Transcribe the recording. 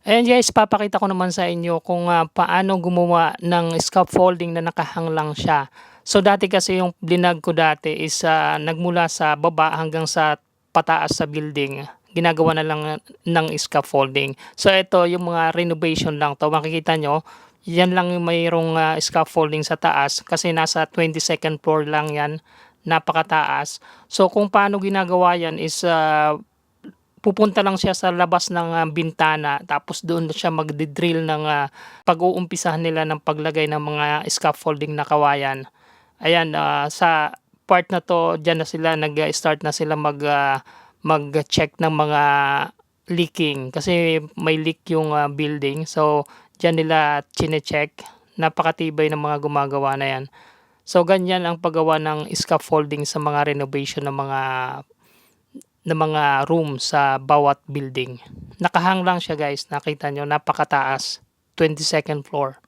Ayan guys, papakita ko naman sa inyo kung, paano gumawa ng scaffolding na nakahanglang siya. So dati kasi yung blinag ko dati is, nagmula sa baba hanggang sa pataas sa building, ginagawa na lang ng scaffolding. So ito yung mga renovation lang 'to, makikita niyo, yan lang yung mayroong, scaffolding sa taas kasi nasa 22nd floor lang yan, napakataas. So kung paano ginagawa yan is, pupunta lang siya sa labas ng, bintana tapos doon siya magdi-drill ng, pag-uumpisahan nila ng paglagay ng mga scaffolding na kawayan. Ayan, sa part na 'to diyan na sila nag-start na sila mag-check ng mga leaking kasi may leak yung, building. So diyan nila chine-check, napakatibay ng mga gumagawa na 'yan. So ganyan ang paggawa ng scaffolding sa mga renovation ng mga room sa bawat building. Nakahang lang siya guys, nakita niyo napakataas, 22nd floor.